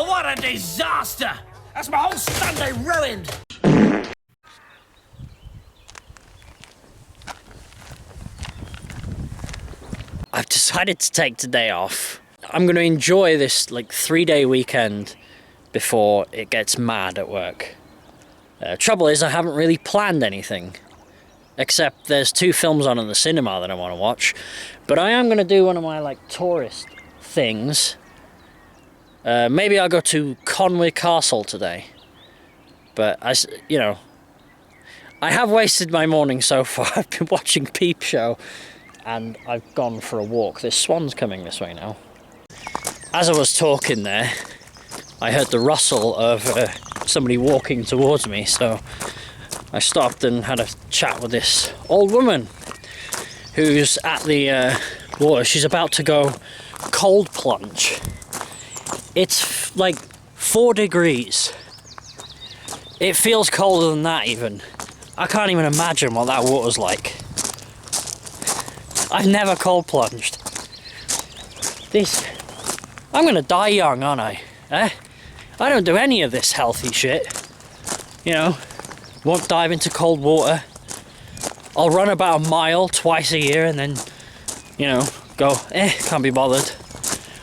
Oh, what a disaster! That's my whole Sunday ruined! I've decided to take today off. I'm going to enjoy this like 3-day weekend before it gets mad at work. Trouble is, I haven't really planned anything. Except there's 2 films on in the cinema that I want to watch. But I am going to do one of my like tourist things. Maybe I'll go to Conwy Castle today. But I have wasted my morning so far. I've been watching Peep Show and I've gone for a walk. This swan's coming this way now. As I was talking there, I heard the rustle of somebody walking towards me, so I stopped and had a chat with this old woman who's at the water. She's about to go cold plunge. It's like 4 degrees. It feels colder than that even. I can't even imagine what that water's like. I've never cold plunged. I'm gonna die young, aren't I? Eh? I don't do any of this healthy shit. You know, won't dive into cold water. I'll run about a mile twice a year and then, you know, go, can't be bothered.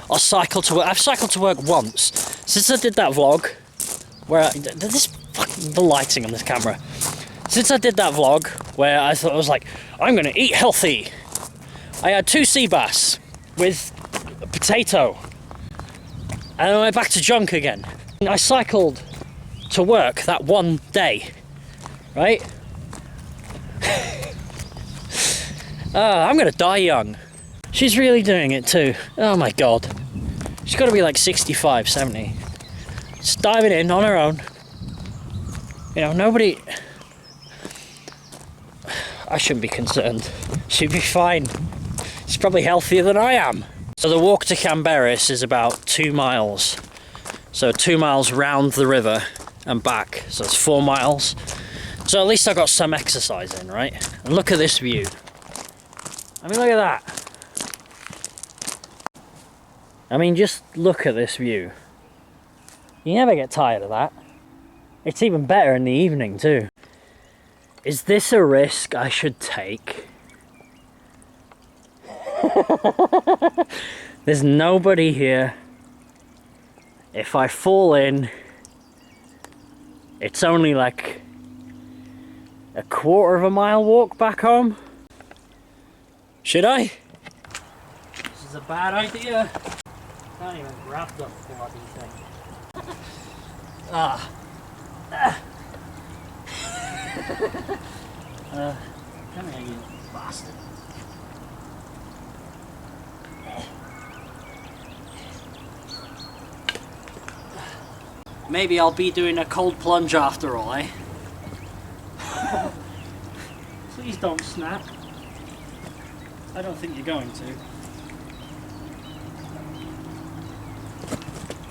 I'll cycle to work. I've cycled to work once. Since I did that vlog, where the lighting on this camera. Since I did that vlog, where I thought I was like, I'm gonna eat healthy. I had 2 sea bass with a potato. And I went back to junk again. I cycled to work that one day, right? I'm gonna die young. She's really doing it too. Oh my god. She's gotta be like 65, 70. Just diving in on her own. You know, nobody... I shouldn't be concerned. She'd be fine. She's probably healthier than I am. So the walk to Llanberis is about 2 miles. So 2 miles round the river and back. So it's 4 miles. So at least I got some exercise in, right? And look at this view. I mean, look at that. I mean, just look at this view. You never get tired of that. It's even better in the evening too. Is this a risk I should take? There's nobody here. If I fall in, it's only like a 1/4 mile walk back home. Should I? This is a bad idea. Can't even grab the bloody thing. Come here, you bastard. Maybe I'll be doing a cold plunge after all, eh? Please don't snap. I don't think you're going to.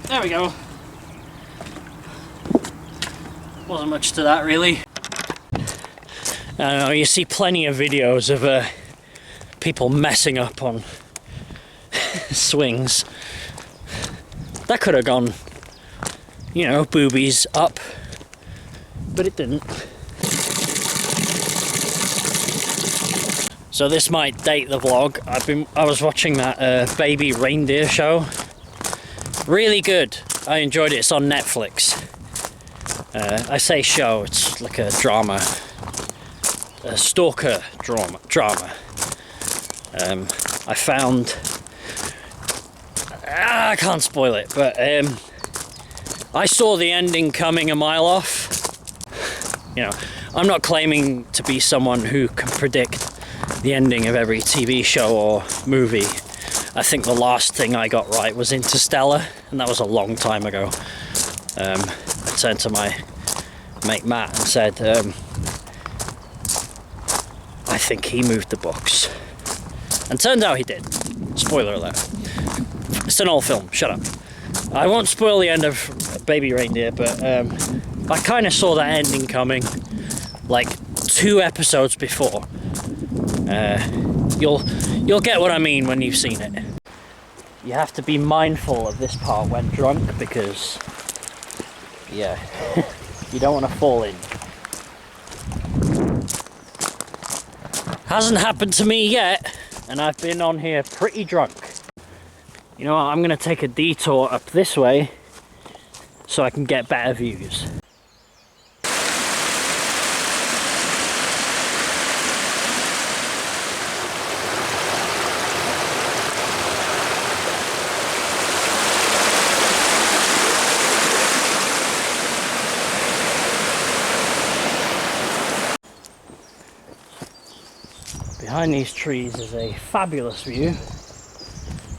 There we go. Wasn't much to that, really. I don't know, you see plenty of videos of people messing up on swings. That could have gone, you know, boobies up, but it didn't. So this might date the vlog. I was watching that baby reindeer show. Really good. I enjoyed it. It's on Netflix. I say show, it's like a drama. A stalker drama. I found... I can't spoil it, but I saw the ending coming a mile off. You know, I'm not claiming to be someone who can predict the ending of every TV show or movie. I think the last thing I got right was Interstellar, and that was a long time ago. I turned to my mate Matt and said, I think he moved the books. And turned out he did. Spoiler alert. It's an old film, shut up. I won't spoil the end of Baby Reindeer, but I kind of saw that ending coming like 2 episodes before. You'll get what I mean when you've seen it. you have to be mindful of this part when drunk because, yeah, you don't want to fall in. Hasn't happened to me yet, and I've been on here pretty drunk. You know what, I'm going to take a detour up this way so I can get better views. Behind these trees is a fabulous view,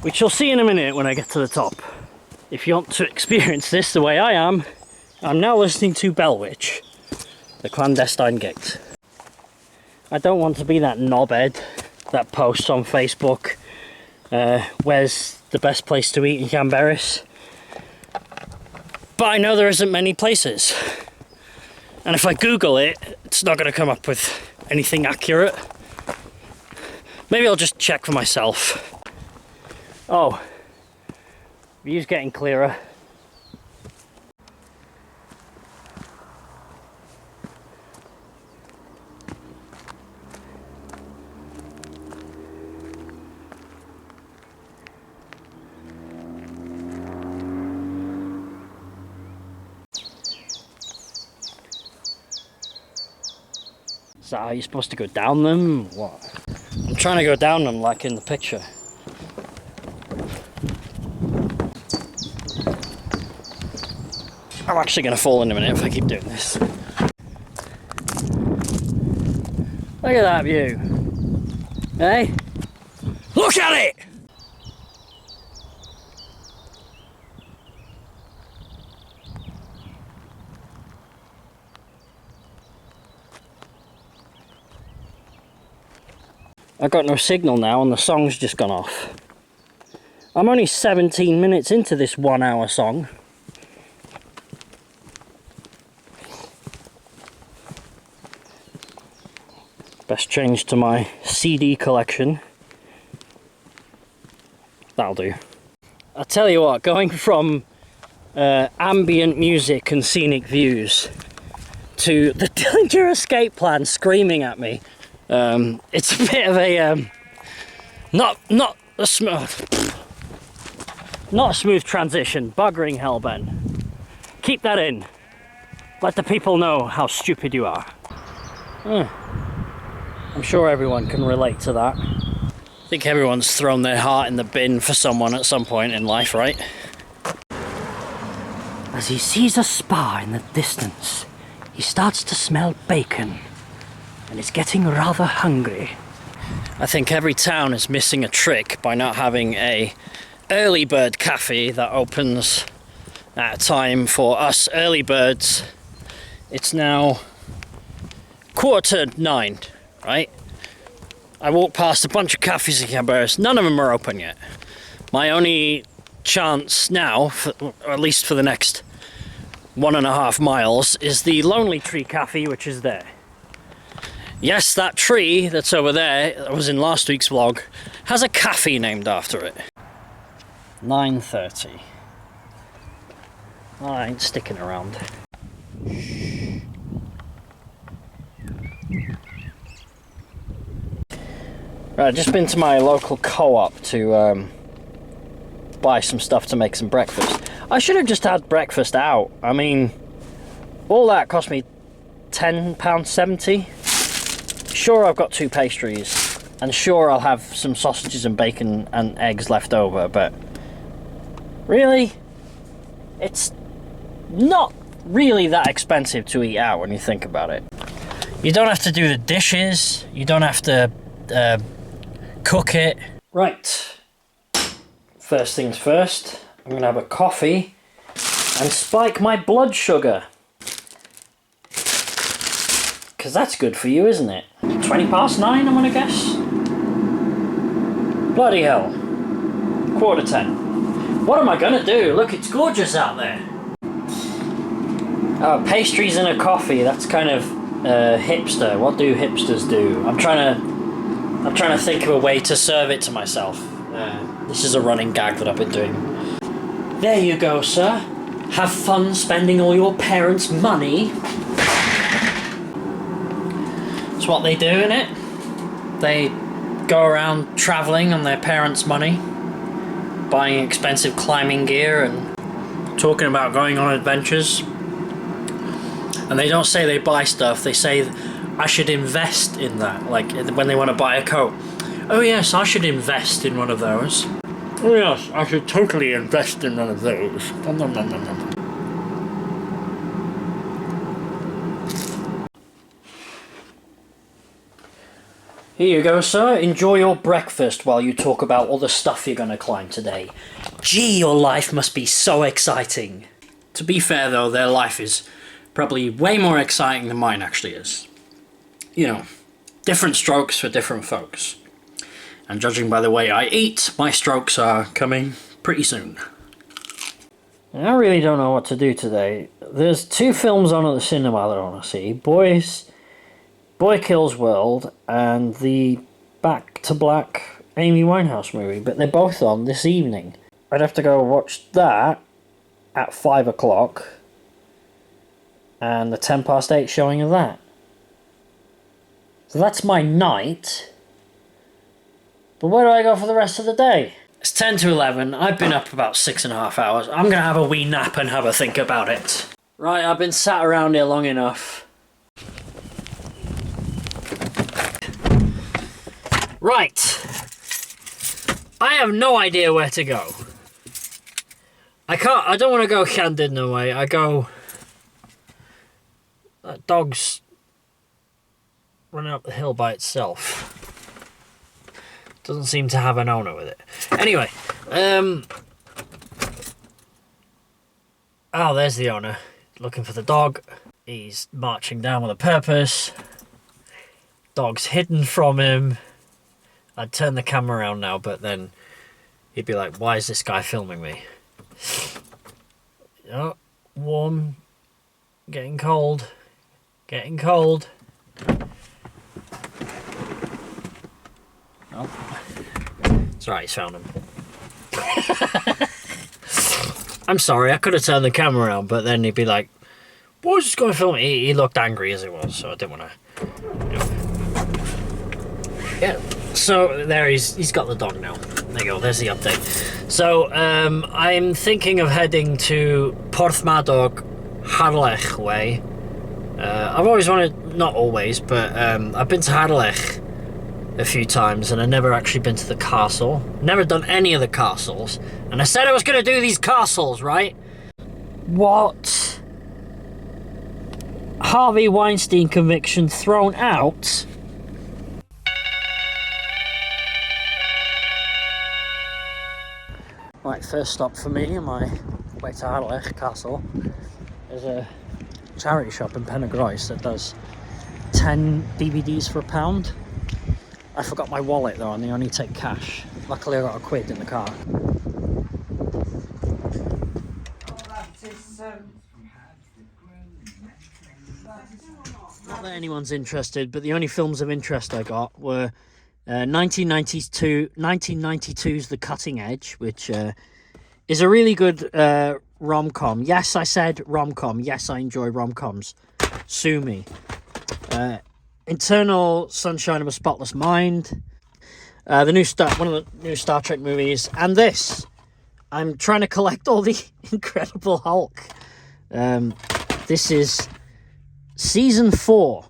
which you'll see in a minute when I get to the top. If you want to experience this the way I am, I'm now listening to Bellwitch, the clandestine gate. I don't want to be that knobhead that posts on Facebook, where's the best place to eat in Llanberis? But I know there isn't many places. And if I Google it, it's not going to come up with anything accurate. Maybe I'll just check for myself. Oh, view's getting clearer. Is that how you're supposed to go down them? What? I'm trying to go down them like in the picture. I'm actually going to fall in a minute if I keep doing this. Look at that view. Hey? Look at it! I've got no signal now and the song's just gone off. I'm only 17 minutes into this 1 hour song. Best change to my CD collection. That'll do. I tell you what, going from ambient music and scenic views to the Dillinger escape plan screaming at me, it's a bit of a not a smooth transition. Buggering hell, Ben. Keep that in. Let the people know how stupid you are. I'm sure everyone can relate to that. I think everyone's thrown their heart in the bin for someone at some point in life, right? As he sees a spar in the distance, he starts to smell bacon and is getting rather hungry. I think every town is missing a trick by not having a early bird cafe that opens at a time for us early birds. It's now 9:15, right? I walked past a bunch of cafes in Llanberis, none of them are open yet. My only chance now, or at least for the next 1.5 miles, is the Lonely Tree Cafe, which is there. Yes, that tree that's over there, that was in last week's vlog, has a cafe named after it. 9:30. I ain't sticking around. Right, I've just been to my local co-op to buy some stuff to make some breakfast. I should have just had breakfast out. I mean, all that cost me £10.70. Sure, I've got 2 pastries, and sure, I'll have some sausages and bacon and eggs left over, but really, it's not really that expensive to eat out when you think about it. You don't have to do the dishes, you don't have to cook it. Right, first things first, I'm gonna have a coffee and spike my blood sugar. Because that's good for you, isn't it? 9:20, I'm gonna guess. Bloody hell. 9:45. What am I gonna do? Look, it's gorgeous out there. Oh, pastries and a coffee, that's kind of hipster. What do hipsters do? I'm trying to think of a way to serve it to myself. This is a running gag that I've been doing. There you go, sir. Have fun spending all your parents' money. That's what they do, innit? They go around travelling on their parents' money, buying expensive climbing gear and talking about going on adventures. And they don't say they buy stuff, they say I should invest in that, like when they want to buy a coat. Oh yes, I should invest in one of those. Oh yes, I should totally invest in one of those. Nom, nom, nom, nom, nom. Here you go, sir. Enjoy your breakfast while you talk about all the stuff you're going to climb today. Gee, your life must be so exciting. To be fair, though, their life is probably way more exciting than mine actually is. You know, different strokes for different folks. And judging by the way I eat, my strokes are coming pretty soon. I really don't know what to do today. There's 2 films on at the cinema that I want to see. Boy Kills World and the Back to Black Amy Winehouse movie, but they're both on this evening. I'd have to go watch that at 5 o'clock and the 8:10 showing of that. So that's my night. But where do I go for the rest of the day? It's 10 to 11. I've been up about 6.5 hours. I'm going to have a wee nap and have a think about it. Right, I've been sat around here long enough. Right. I have no idea where to go. I don't want to go Llandudno way. I go... That dog's running up the hill by itself. Doesn't seem to have an owner with it. Anyway, oh, there's the owner. Looking for the dog. He's marching down with a purpose. Dog's hidden from him. I'd turn the camera around now, but then he'd be like, why is this guy filming me? Oh, warm. Getting cold. Getting cold. Oh. It's alright, he's found him. I'm sorry, I could have turned the camera around, but then he'd be like, why is this guy filming? He looked angry as it was, so I didn't want to... Yeah, so there he's got the dog now. There you go, there's the update. So, I'm thinking of heading to Porthmadog, Harlech way. I've always wanted, not always, but I've been to Harlech a few times and I've never actually been to the castle. Never done any of the castles. And I said I was going to do these castles, right? What? Harvey Weinstein conviction thrown out? Right, first stop for me on my way to Harlech Castle is a charity shop in Penargroes that does 10 DVDs for £1. I forgot my wallet though and they only take cash. Luckily I got £1 in the car. Not that anyone's interested, but the only films of interest I got were 1992's The Cutting Edge, which is a really good rom-com. Yes, I said rom-com. Yes, I enjoy rom-coms. Sue me. Eternal Sunshine of a Spotless Mind. One of the new Star Trek movies. And this. I'm trying to collect all the Incredible Hulk. This is season 4.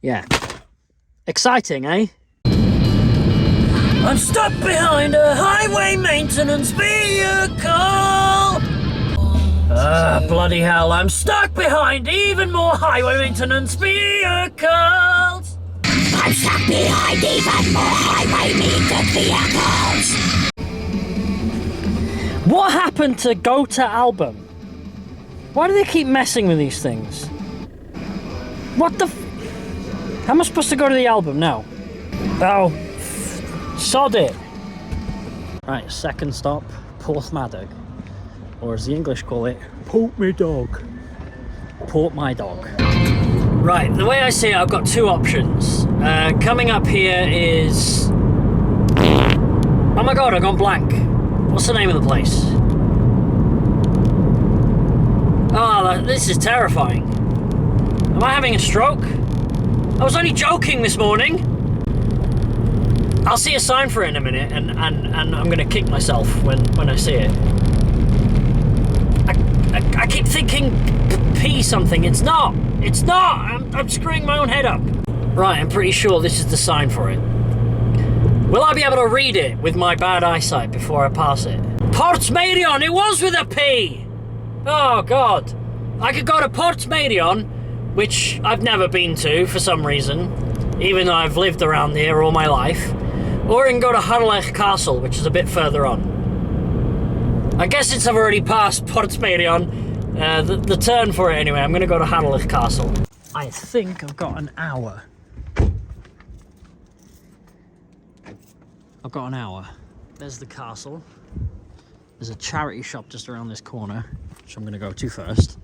Yeah. Exciting, eh? I'm stuck behind a highway maintenance vehicle! Bloody hell, I'm stuck behind even more highway maintenance vehicles! I'm stuck behind even more highway maintenance vehicles! What happened to Go to Album? Why do they keep messing with these things? What the How am I supposed to go to the album now? Oh, sod it! Right, second stop, Porthmadog. Or as the English call it, Port me dog. Port my dog. Right, the way I see it, I've got 2 options. Coming up here is... Oh my god, I've gone blank. What's the name of the place? Oh, this is terrifying. Am I having a stroke? I was only joking this morning. I'll see a sign for it in a minute, and I'm gonna kick myself when I see it. I keep thinking P something. It's not. It's not. I'm screwing my own head up. Right, I'm pretty sure this is the sign for it. Will I be able to read it with my bad eyesight before I pass it? Portsmarion, it was with a P! Oh God. I could go to Portsmarion, which I've never been to for some reason, even though I've lived around here all my life. Or I can go to Harlech Castle, which is a bit further on. I guess since I've already passed Portsmarion, the turn for it anyway, I'm gonna go to Harlech Castle. I think I've got an hour. I've got an hour. There's the castle. There's a charity shop just around this corner, which I'm going to go to first.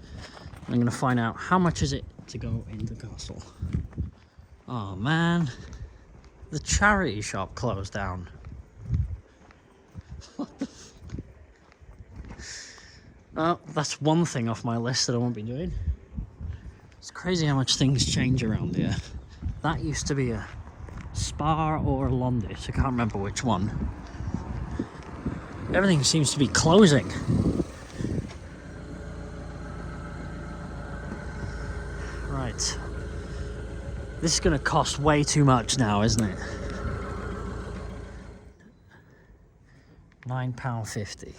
I'm going to find out how much is it to go in the castle. Oh man, the charity shop closed down. Oh, that's one thing off my list that I won't be doing. It's crazy how much things change around here. That used to be a Spar or Londis, I can't remember which one. Everything seems to be closing. Right. This is going to cost way too much now, isn't it? £9.50.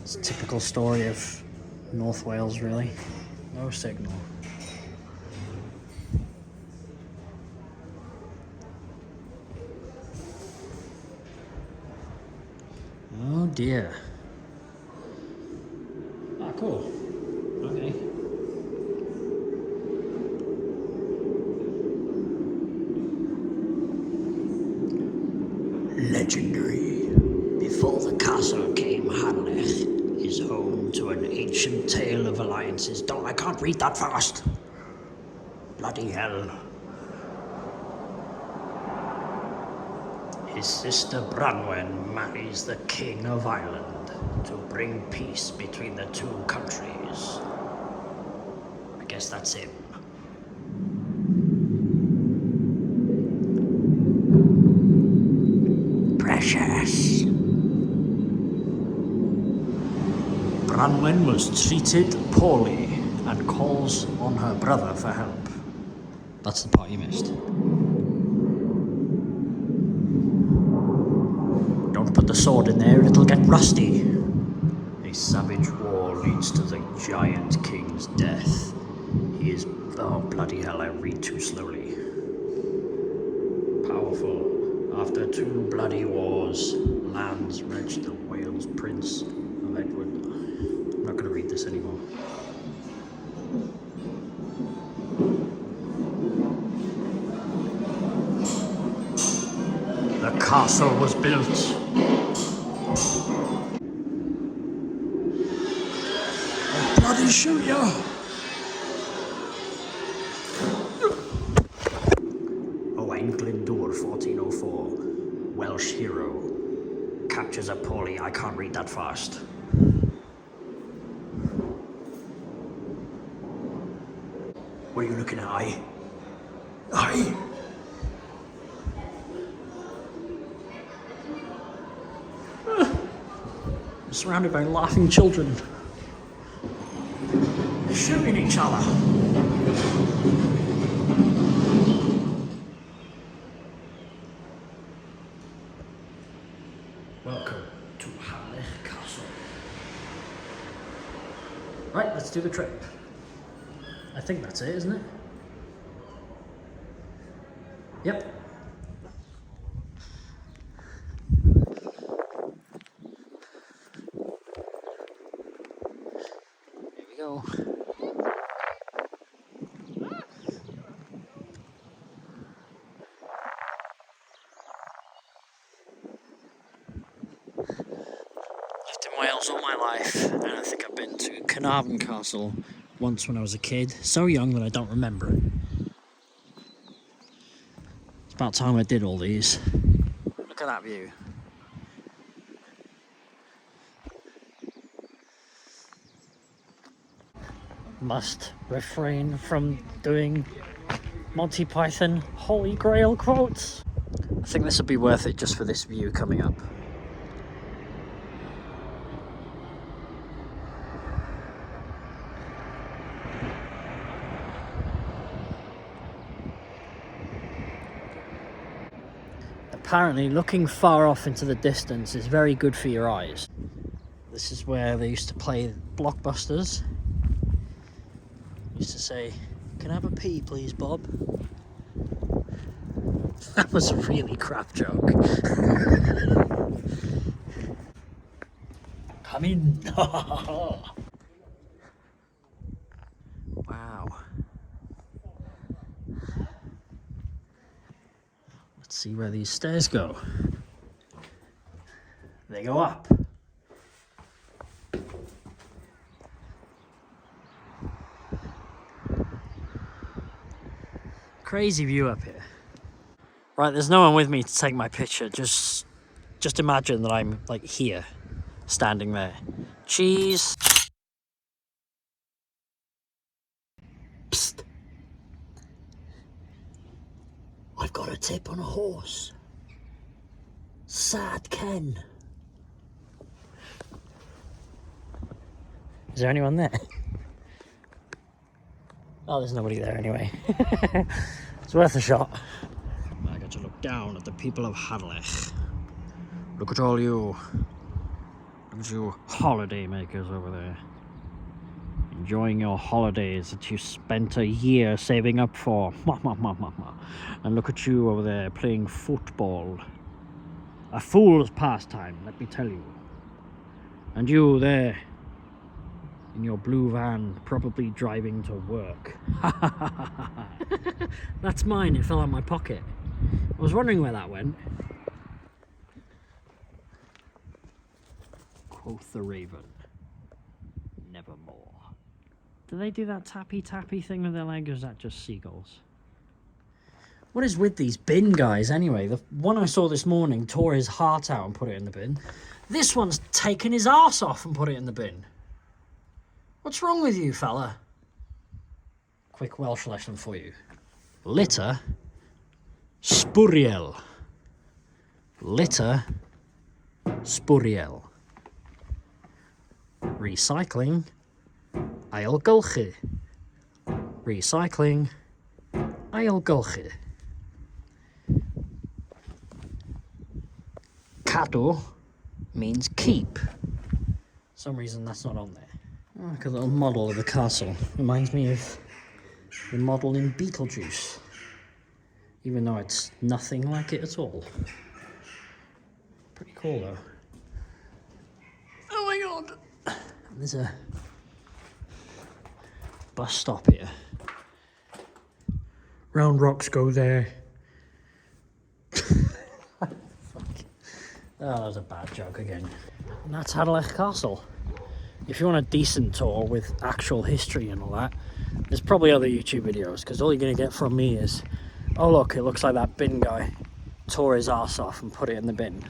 It's a typical story of North Wales, really. No signal. Oh dear. Ah, cool. Okay. Legendary. Before the castle came Harlech is home to an ancient tale of alliances. I can't read that fast. Bloody hell. His sister Branwen marries the King of Ireland to bring peace between the two countries. I guess that's him. Precious. Branwen was treated poorly and calls on her brother for help. That's the part you missed. Don't put the sword in there, it'll get rusty. A savage war leads to the giant king's death. He is... oh, bloody hell, I read too slowly. Powerful. After 2 bloody wars, lands wrenched the Wales Prince of Edward. I'm not going to read this anymore. The castle was built. I'll bloody shoot you! Owain Glyndŵr, 1404. Welsh hero. Captures a Paulie. I can't read that fast. What are you looking at, aye? Aye? I'm surrounded by laughing children. They're shooting each other. Welcome to Harlech Castle. Right, let's do the trip. I think that's it, isn't it? Yep. Here we go. Lived in Wales all my life, and I think I've been to Carnarvon Castle once when I was a kid. So young that I don't remember it. It's about time I did all these. Look at that view. Must refrain from doing Monty Python Holy Grail quotes. I think this would be worth it just for this view coming up. Apparently, looking far off into the distance is very good for your eyes. This is where they used to play blockbusters. Used to say, "Can I have a pee, please, Bob?" That was a really crap joke. Come in. Wow. Let's see where these stairs go. They go up. Crazy view up here. Right, there's no one with me to take my picture. Just imagine that I'm like here, standing there. Cheese. Psst. I've got a tip on a horse. Sad Ken. Is there anyone there? Oh, there's nobody there anyway. It's worth a shot. I got to look down at the people of Harlech. Look at all you. Look at you holiday makers over there. Enjoying your holidays that you spent a year saving up for. And look at you over there playing football. A fool's pastime, let me tell you. And you there in your blue van, probably driving to work. That's mine, it fell out of my pocket. I was wondering where that went. Quoth the raven, nevermore. Do they do that tappy thing with their leg, or is that just seagulls? What is with these bin guys anyway? The one I saw this morning tore his heart out and put it in the bin. This one's taken his arse off and put it in the bin. What's wrong with you, fella? Quick Welsh lesson for you. Litter, spwriel. Litter, spwriel. Recycling, ailgylchu. Recycling, ailgylchu. Cadw means keep. For some reason that's not on there. Oh, look at a little model of the castle. Reminds me of the model in Beetlejuice. Even though it's nothing like it at all. Pretty cool though. Oh my god! There's a bus stop here. Round rocks go there. Oh, that was a bad joke again. And that's Harlech Castle. If you want a decent tour with actual history and all that, there's probably other YouTube videos, because all you're going to get from me is, oh look, it looks like that bin guy tore his arse off and put it in the bin.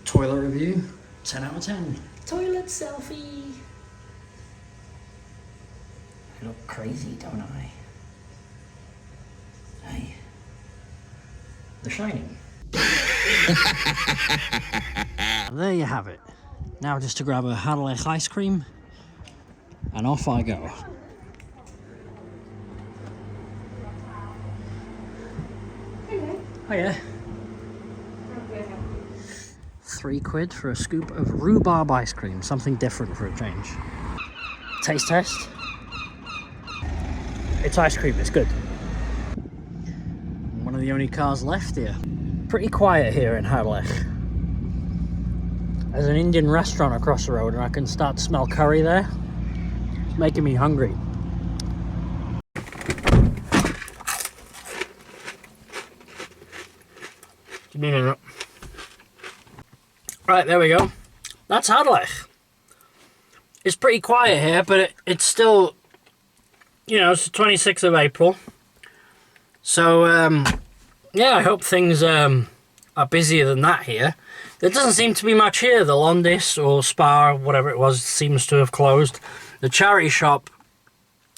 Toilet review, 10 out of 10. Toilet selfie. I look crazy, don't I? Hey. The Shining. And there you have it. Now just to grab a Harlech ice cream, and off I go. Hiya. £3 for a scoop of rhubarb ice cream, something different for a change. Taste test. It's ice cream, it's good. One of the only cars left here. Pretty quiet here in Harlech. There's an Indian restaurant across the road and I can start to smell curry there. It's making me hungry. Right, there we go. That's Harlech. It's pretty quiet here, but it's still you know, it's the 26th of April. So, yeah, I hope things are busier than that here. There doesn't seem to be much here. The Londis or Spa, whatever it was, seems to have closed. The charity shop,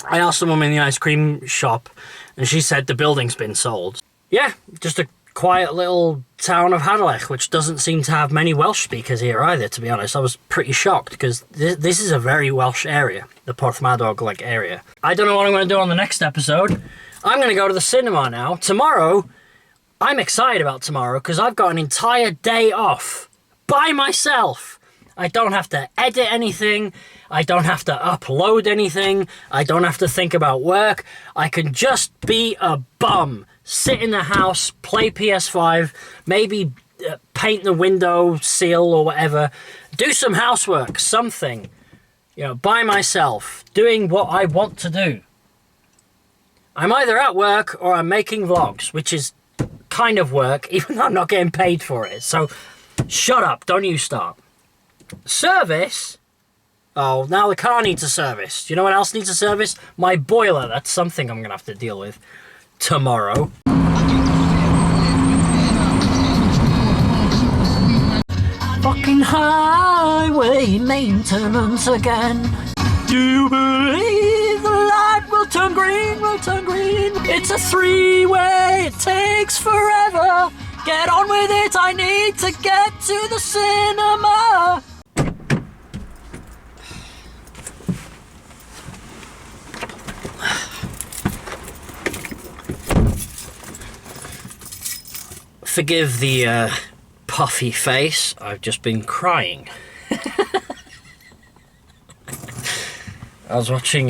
I asked the woman in the ice cream shop, and she said the building's been sold. Yeah, just a quiet little town of Harlech, which doesn't seem to have many Welsh speakers here either, to be honest. I was pretty shocked, because this is a very Welsh area, the Porthmadog like area. I don't know what I'm going to do on the next episode. I'm going to go to the cinema now. Tomorrow, I'm excited about tomorrow, because I've got an entire day off by myself. I don't have to edit anything. I don't have to upload anything. I don't have to think about work. I can just be a bum. Sit in the house, play PS5, maybe paint the window seal or whatever. Do some housework, something. You know, by myself, doing what I want to do. I'm either at work or I'm making vlogs, which is kind of work, even though I'm not getting paid for it. So, shut up, don't you start. Service? Oh, now the car needs a service. Do you know what else needs a service? My boiler. That's something I'm going to have to deal with tomorrow. Fucking highway maintenance again. Do you believe the light will turn green, will turn green? It's a three-way, it takes forever. Get on with it, I need to get to the cinema. Forgive the puffy face, I've just been crying. I was watching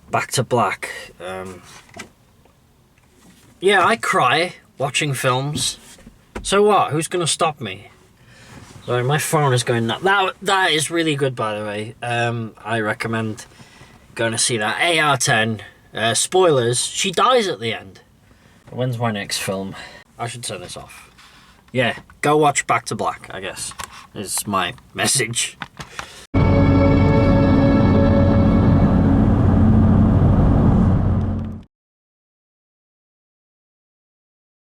Back to Black. Yeah, I cry watching films. So what? Who's gonna stop me? Sorry, my phone is going nuts. That is really good, by the way. I recommend going to see that. AR-10. Spoilers. She dies at the end. When's my next film? I should turn this off. Yeah, go watch Back to Black, I guess, is my message.